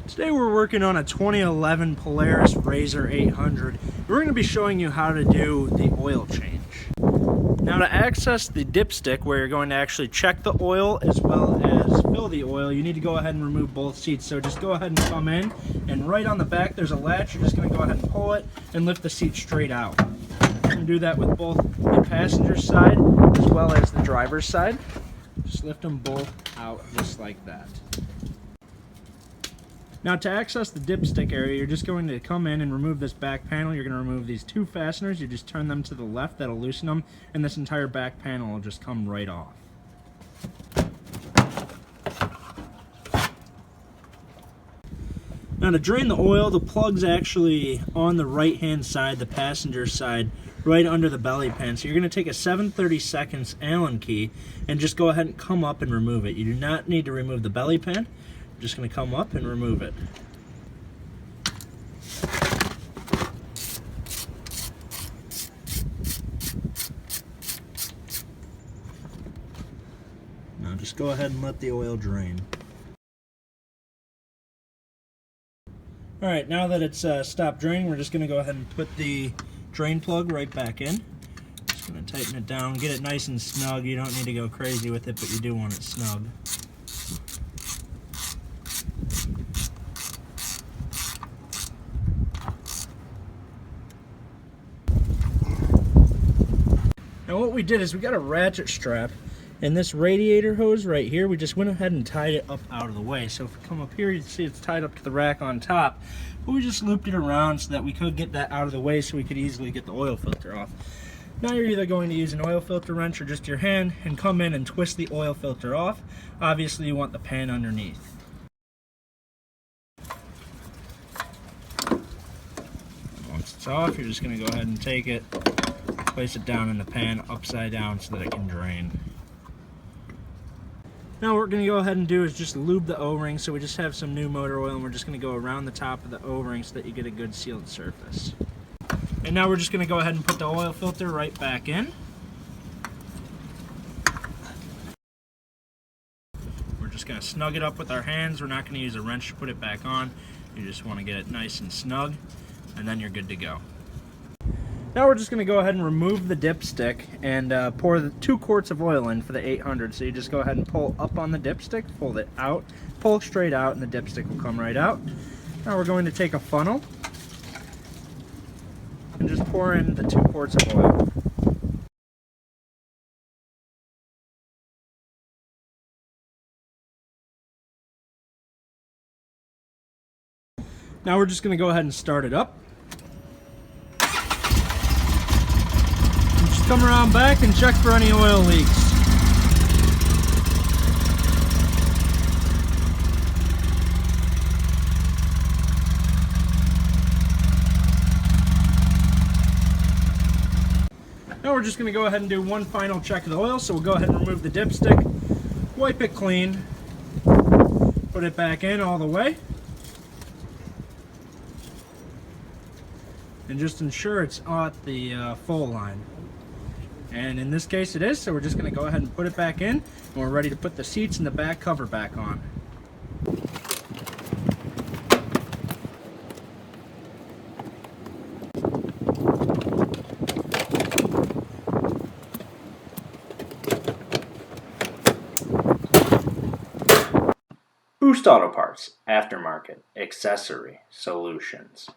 Today we're working on a 2011 Polaris RZR 800. We're going to be showing you how to do the oil change. Now, to access the dipstick where you're going to actually check the oil as well as fill the oil, you need to go ahead and remove both seats. So just go ahead and come in, and right on the back there's a latch. You're just going to go ahead and pull it and lift the seat straight out. You can do that with both the passenger side as well as the driver's side. Just lift them both out just like that. Now, to access the dipstick area, you're just going to come in and remove this back panel. You're going to remove these two fasteners. You just turn them to the left, that'll loosen them, and this entire back panel will just come right off. Now, to drain the oil, the plug's actually on the right hand side, the passenger side, right under the belly pan. So you're going to take a 7/32 Allen key and just go ahead and come up and remove it. You do not need to remove the belly pan. You're just going to come up and remove it. Now just go ahead and let the oil drain. Alright, now that it's stopped draining, we're just going to go ahead and put the drain plug right back in. Just going to tighten it down, get it nice and snug. You don't need to go crazy with it, but you do want it snug. Now what we did is we got a ratchet strap, and this radiator hose right here, we just went ahead and tied it up out of the way. So if we come up here, you can see it's tied up to the rack on top, but we just looped it around so that we could get that out of the way so we could easily get the oil filter off. Now you're either going to use an oil filter wrench or just your hand and come in and twist the oil filter off. Obviously you want the pan underneath. Once it's off, you're just going to go ahead and take it, place it down in the pan upside down so that it can drain. Now what we're going to go ahead and do is just lube the O-ring. So we just have some new motor oil, and we're just going to go around the top of the O-ring so that you get a good sealed surface. And now we're just going to go ahead and put the oil filter right back in. We're just going to snug it up with our hands. We're not going to use a wrench to put it back on. You just want to get it nice and snug, and then you're good to go. Now we're just going to go ahead and remove the dipstick and pour the 2 quarts of oil in for the 800. So you just go ahead and pull up on the dipstick, pull it out, pull straight out, and the dipstick will come right out. Now we're going to take a funnel and just pour in the 2 quarts of oil. Now we're just going to go ahead and start it up. Come around back and check for any oil leaks. Now we're just going to go ahead and do one final check of the oil, so we'll go ahead and remove the dipstick, wipe it clean, put it back in all the way, and just ensure it's at the full line. And in this case it is, so we're just going to go ahead and put it back in, and we're ready to put the seats and the back cover back on. Boost Auto Parts, Aftermarket, Accessory Solutions.